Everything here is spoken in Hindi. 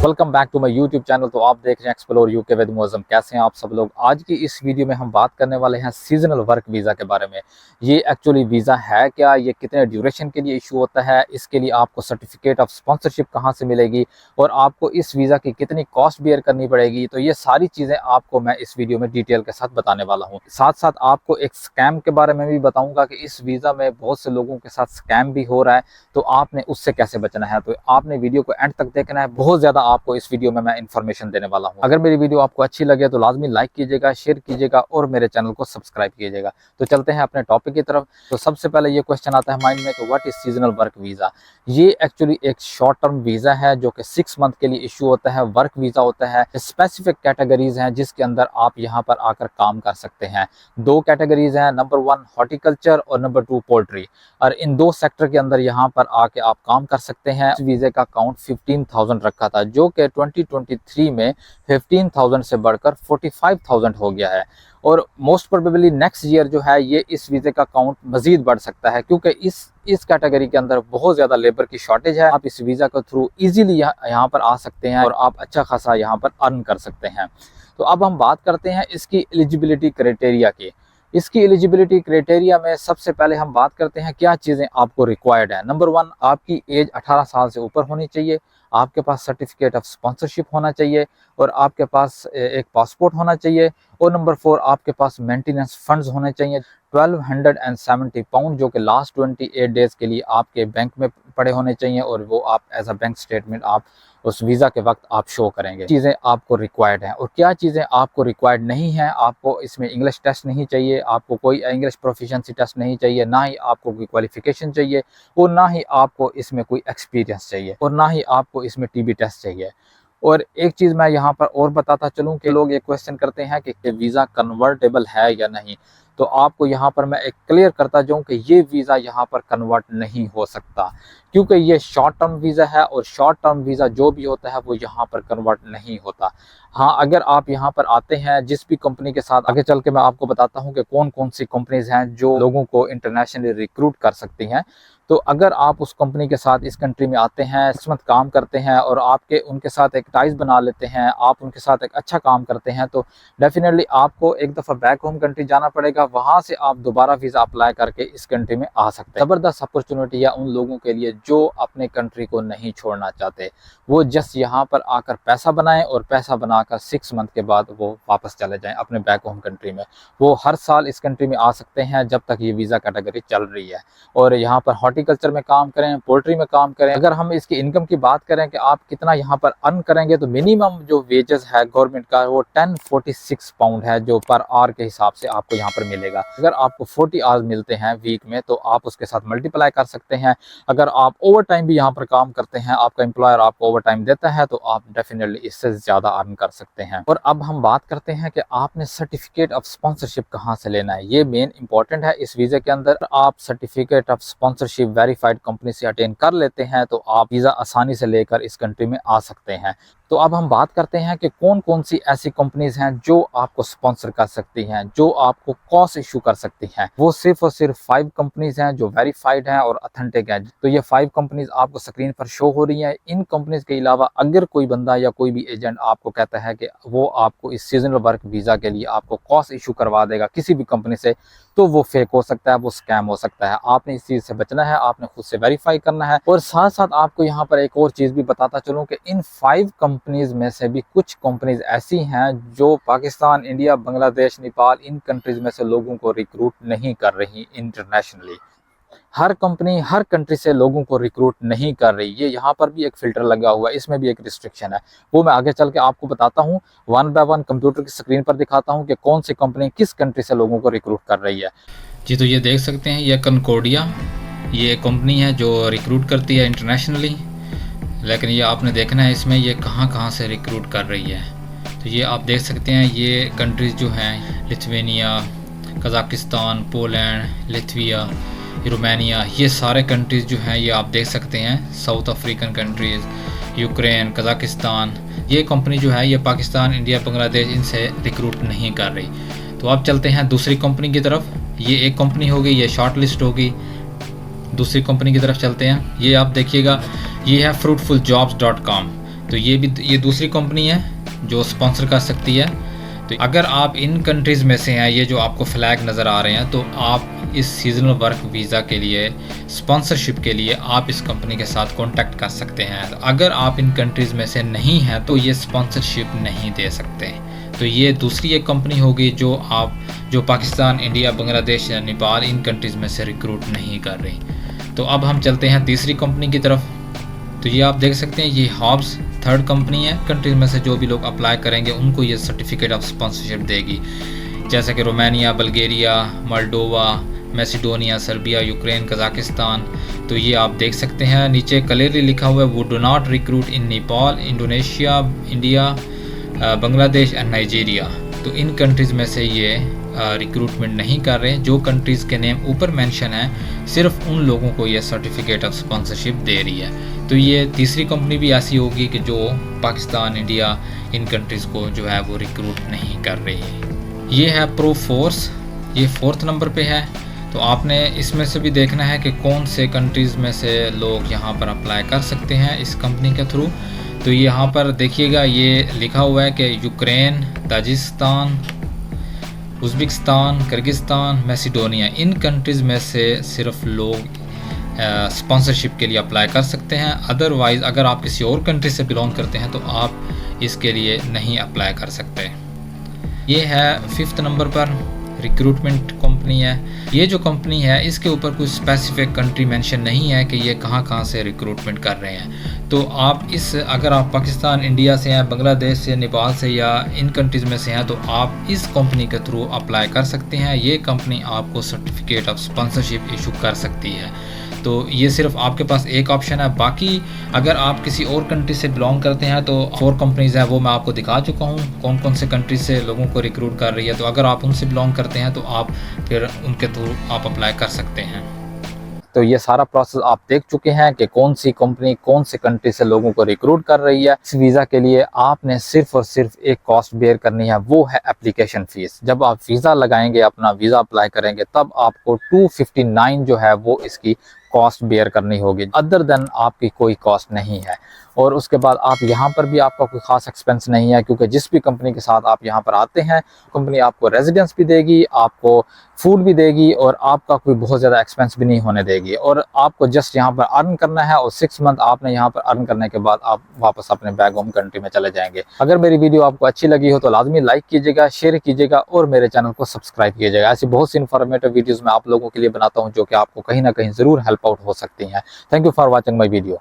Welcome back to my YouTube channel. तो आप देख रहे हैं एक्सप्लोर यूके विद मुअज़्ज़म। कैसे हैं आप सब लोग। आज की इस वीडियो में हम बात करने वाले हैं सीजनल वर्क वीज़ा के बारे में। ये एक्चुअली वीज़ा है क्या, ये कितने ड्यूरेशन के लिए इशू होता है, इसके लिए आपको सर्टिफिकेट ऑफ स्पॉन्सरशिप कहाँ से मिलेगी और आपको इस वीज़ा की कितनी कॉस्ट बियर करनी पड़ेगी। तो ये सारी चीज़ें आपको मैं इस वीडियो में डिटेल के साथ बताने वाला हूँ। साथ साथ आपको एक स्कैम के बारे में भी बताऊँगा कि इस वीज़ा में बहुत से लोगों के साथ स्कैम भी हो रहा है, तो आपने उससे कैसे बचना है। तो आपने वीडियो को एंड तक देखना है, बहुत ज़्यादा आपको इस वीडियो में मैं इन्फॉर्मेशन देने वाला हूं। अगर मेरी वीडियो आपको अच्छी लगे तो लाजमी लाइक कीजिएगा, शेयर कीजिएगा और मेरे चैनल को सब्सक्राइब कीजिएगा। तो चलते हैं अपने टॉपिक की तरफ। तो सबसे पहले ये क्वेश्चन आता है माइंड में कि what is seasonal work visa. ये एक्चुअली एक शॉर्ट टर्म वीज़ा है जो कि 6 मंथ के लिए इशू होता है। वर्क वीज़ा होता है। स्पेसिफिक कैटेगरीज हैं जिसके अंदर आप यहाँ पर आकर काम कर सकते हैं। 2 कैटेगरीज हैं, नंबर 1 हॉर्टिकल्चर और नंबर 2 पोल्ट्री। और इन 2 सेक्टर के अंदर यहाँ पर आके आप काम कर सकते हैं। इस वीज़े का काउंट 15,000 रखा था जो कि 2023 में 15,000 से बढ़कर 45,000 हो गया है। और मोस्ट प्रोबेबली नेक्स्ट ईयर जो है ये इस वीज़े का काउंट मजीद बढ़ सकता है, क्योंकि इस कैटेगरी के अंदर बहुत ज़्यादा लेबर की शॉर्टेज है। आप इस वीज़ा के थ्रू इजीली यहाँ पर आ सकते हैं और आप अच्छा खासा यहाँ पर अर्न कर सकते हैं। तो अब हम बात करते हैं इसकी एलिजिबिलिटी क्राइटेरिया की। इसकी एलिजिबिलिटी क्राइटेरिया में सबसे पहले हम बात करते हैं क्या चीज़ें आपको रिक्वायर्ड है। नंबर 1, आपकी एज 18 साल से ऊपर होनी चाहिए, आपके पास सर्टिफिकेट ऑफ स्पॉन्सरशिप होना चाहिए और आपके पास एक पासपोर्ट होना चाहिए। और नंबर 4, आपके पास मेंटेनेंस फंड्स होने चाहिए 1270 पाउंड जो कि लास्ट 28 डेज़ के लिए आपके बैंक में पड़े होने चाहिए और वो आप एज अ बैंक स्टेटमेंट आप उस वीज़ा के वक्त आप शो करेंगे। चीज़ें आपको रिक्वायर्ड हैं और क्या चीज़ें आपको रिक्वायर्ड नहीं हैं। आपको इसमें इंग्लिश टेस्ट नहीं चाहिए, आपको कोई इंग्लिश प्रोफिशिएंसी टेस्ट नहीं चाहिए, ना ही आपको कोई क्वालिफिकेशन चाहिए और ना ही आपको इसमें कोई एक्सपीरियंस चाहिए और ना ही आपको इसमें टीबी टेस्ट चाहिए। और एक चीज़ मैं यहाँ पर और बताता चलूँ कि लोग ये क्वेश्चन करते हैं कि वीज़ा कन्वर्टेबल है या नहीं। तो आपको यहाँ पर मैं एक क्लियर करता जाऊँ कि ये वीज़ा यहाँ पर कन्वर्ट नहीं हो सकता, क्योंकि ये शॉर्ट टर्म वीज़ा है और शॉर्ट टर्म वीज़ा जो भी होता है वो यहाँ पर कन्वर्ट नहीं होता। हाँ, अगर आप यहाँ पर आते हैं जिस भी कंपनी के साथ, आगे चल के मैं आपको बताता हूँ कि कौन कौन सी कंपनीज हैं जो लोगों को इंटरनेशनली रिक्रूट कर सकती हैं। तो अगर आप उस कंपनी के साथ इस कंट्री में आते हैं, 6 मंथ काम करते हैं और आपके उनके साथ एक टाइज बना लेते हैं, आप उनके साथ एक अच्छा काम करते हैं, तो डेफिनेटली आपको एक दफ़ा बैक होम कंट्री जाना पड़ेगा। वहाँ से आप दोबारा वीज़ा अप्लाई करके इस कंट्री में आ सकते हैं। ज़बरदस्त अपॉर्चुनिटी है उन लोगों के लिए जो अपने कंट्री को नहीं छोड़ना चाहते। वो जस्ट यहाँ पर आकर पैसा बनाएं और पैसा बनाकर 6 मंथ के बाद वो वापस चले जाएं अपने बैक होम कंट्री में। वो हर साल इस कंट्री में आ सकते हैं जब तक ये वीज़ा कैटेगरी चल रही है। और यहाँ पर हॉर्टिकल्चर में काम करें, पोल्ट्री में काम करें। अगर हम इसकी इनकम की बात करें कि आप कितना यहाँ पर अर्न करेंगे, तो मिनिमम जो वेजेस है गवर्नमेंट का वो 1046 पाउंड है जो पर आवर के हिसाब से आपको यहाँ पर मिलेगा। अगर आपको 40 आवर्स मिलते हैं वीक में तो आप उसके साथ मल्टीप्लाई कर सकते हैं। अगर आप ओवर टाइम भी यहाँ पर काम करते हैं, आपका एम्प्लॉयर आपको ओवर टाइम देता है, तो आप डेफिनेटली इससे ज़्यादा अर्न कर सकते हैं। और अब हम बात करते हैं कि आपने सर्टिफिकेट ऑफ स्पॉन्सरशिप कहाँ से लेना है। ये मेन इंपॉर्टेंट है इस वीज़ा के अंदर। आप certificate of sponsorship verified company से अटेन कर लेते हैं तो आप वीज़ा आसानी से लेकर इस कंट्री में आ सकते हैं। तो अब हम बात करते हैं कि कौन कौन सी ऐसी कंपनीज हैं जो आपको स्पॉन्सर कर सकती हैं, जो आपको कॉस्ट इशू कर सकती हैं। वो सिर्फ और सिर्फ 5 कंपनीज हैं जो वेरीफाइड हैं और ऑथेंटिक हैं। तो ये 5 कंपनीज आपको स्क्रीन पर शो हो रही हैं। इन कंपनीज के अलावा अगर कोई बंदा या कोई भी एजेंट आपको कहता है कि वो आपको इस सीजनल वर्क वीज़ा के लिए आपको कॉस्ट इशू करवा देगा किसी भी कंपनी से, तो वो फेक हो सकता है, वो स्कैम हो सकता है। आपने इस चीज़ से बचना है, आपने खुद से वेरीफाई करना है। और साथ साथ आपको यहाँ पर एक और चीज़ भी बताता चलूँ कि इन 5 कंपनीज में से भी कुछ कंपनीज ऐसी हैं जो पाकिस्तान, इंडिया, बांग्लादेश, नेपाल, इन कंट्रीज में से लोगों को रिक्रूट नहीं कर रही इंटरनेशनली। हर कंपनी हर कंट्री से लोगों को रिक्रूट नहीं कर रही। ये यहाँ पर भी एक फ़िल्टर लगा हुआ है, इसमें भी एक रिस्ट्रिक्शन है, वो मैं आगे चल के आपको बताता हूँ। 1 बाय 1 कंप्यूटर की स्क्रीन पर दिखाता हूँ कि कौन सी कंपनी किस कंट्री से लोगों को रिक्रूट कर रही है। जी, तो ये देख सकते हैं, ये कनकोडिया ये कंपनी है जो रिक्रूट करती है इंटरनेशनली। लेकिन ये आपने देखना है इसमें ये कहाँ से रिक्रूट कर रही है। तो ये आप देख सकते हैं, ये कंट्रीज़ जो हैं लिथुआनिया, कज़ाकिस्तान, पोलैंड, लिथुआ, रोमानिया, ये सारे कंट्रीज़ जो हैं ये आप देख सकते हैं। South African countries, Ukraine, Kazakhstan, ये कंपनी जो है ये पाकिस्तान, इंडिया, बांग्लादेश इनसे रिक्रूट नहीं कर रही। तो अब चलते हैं दूसरी कंपनी की तरफ। ये एक कंपनी हो गई, ये शॉर्ट लिस्ट होगी। दूसरी कंपनी की तरफ चलते हैं। ये आप देखिएगा, ये है fruitfuljobs.com। तो ये दूसरी कंपनी है जो स्पॉन्सर कर सकती है। तो अगर आप इन कंट्रीज़ में से हैं, ये जो आपको फ्लैग नज़र आ रहे हैं, तो आप इस सीजनल वर्क वीज़ा के लिए स्पॉन्सरशिप के लिए आप इस कंपनी के साथ कांटेक्ट कर सकते हैं। तो अगर आप इन कंट्रीज़ में से नहीं हैं तो ये स्पॉन्सरशिप नहीं दे सकते। तो ये दूसरी एक कंपनी होगी जो पाकिस्तान, इंडिया, बांग्लादेश या नेपाल इन कंट्रीज़ में से रिक्रूट नहीं कर रही। तो अब हम चलते हैं तीसरी कंपनी की तरफ। तो ये आप देख सकते हैं, ये हॉब्स थर्ड कंपनी है। कंट्रीज में से जो भी लोग अप्लाई करेंगे उनको ये सर्टिफिकेट ऑफ स्पॉन्सरशिप देगी, जैसे कि Romania, Bulgaria, Moldova, Macedonia, Serbia, Ukraine, Kazakhstan. तो ये आप देख सकते हैं नीचे क्लियरली लिखा हुआ है, वो do not recruit in Nepal, Indonesia, India, Bangladesh and Nigeria. तो इन कंट्रीज़ में से ये रिक्रूटमेंट नहीं कर रहे। जो कंट्रीज़ के नेम ऊपर मेंशन है सिर्फ उन लोगों को ये सर्टिफिकेट ऑफ स्पॉन्सरशिप दे रही है। तो ये तीसरी कंपनी भी ऐसी होगी कि जो पाकिस्तान, इंडिया इन कंट्रीज़ को जो है वो रिक्रूट नहीं कर रही है। ये है प्रोफोर्स, ये 4th नंबर पे है। तो आपने इसमें से भी देखना है कि कौन से कंट्रीज़ में से लोग यहाँ पर अप्लाई कर सकते हैं इस कंपनी के थ्रू। तो यहाँ पर देखिएगा, ये लिखा हुआ है कि Ukraine, Tajikistan, Uzbekistan, Kyrgyzstan, Macedonia, इन कंट्रीज़ में से सिर्फ लोग स्पॉन्सरशिप के लिए अप्लाई कर सकते हैं। अदरवाइज़ अगर आप किसी और कंट्री से बिलोंग करते हैं तो आप इसके लिए नहीं अप्लाई कर सकते। ये है 5th नंबर पर रिक्रूटमेंट कंपनी है। ये जो कंपनी है इसके ऊपर कोई स्पेसिफिक कंट्री मेंशन नहीं है कि ये कहाँ से रिक्रूटमेंट कर रहे हैं। तो आप अगर आप पाकिस्तान, इंडिया से हैं, बांग्लादेश से, नेपाल से या इन कंट्रीज़ में से हैं तो आप इस कंपनी के थ्रू अप्लाई कर सकते हैं। ये कंपनी आपको सर्टिफिकेट ऑफ स्पॉन्सरशिप इशू कर सकती है। तो ये सिर्फ आपके पास एक ऑप्शन है। बाकी अगर आप किसी और कंट्री से बिलोंग करते हैं तो 4 कंपनीज़ हैं, वो मैं आपको दिखा चुका हूँ कौन कौन से कंट्री से लोगों को रिक्रूट कर रही है। तो अगर आप उनसे बिलोंग करते हैं तो आप फिर उनके थ्रू आप अप्लाई कर सकते हैं। तो ये सारा प्रोसेस आप देख चुके हैं कि कौन सी कंपनी कौन से कंट्री से लोगों को रिक्रूट कर रही है। इस वीज़ा के लिए आपने सिर्फ और सिर्फ एक कॉस्ट बेयर करनी है, वो है एप्लीकेशन फ़ीस। जब आप वीज़ा लगाएंगे, अपना वीज़ा अप्लाई करेंगे, तब आपको 259 जो है वो इसकी कॉस्ट बेयर करनी होगी। अदर देन आपकी कोई कॉस्ट नहीं है। और उसके बाद आप यहाँ पर भी आपका कोई ख़ास एक्सपेंस नहीं है, क्योंकि जिस भी कंपनी के साथ आप यहाँ पर आते हैं कंपनी आपको रेजिडेंस भी देगी, आपको फूड भी देगी और आपका कोई बहुत ज़्यादा एक्सपेंस भी नहीं होने देगी। और आपको जस्ट यहाँ पर अर्न करना है और 6 मंथ आपने यहाँ पर अर्न करने के बाद आप वापस अपने बैक होम कंट्री में चले जाएंगे। अगर मेरी वीडियो आपको अच्छी लगी हो तो लाजमी लाइक कीजिएगा, शेयर कीजिएगा और मेरे चैनल को सब्सक्राइब कीजिएगा। ऐसी बहुत सी इन्फॉर्मेटिव वीडियोज़ मैं आप लोगों के लिए बनाता हूँ जो कि आपको कहीं ना कहीं ज़रूर हेल्प आउट हो सकती हैं। Thank you for watching my video.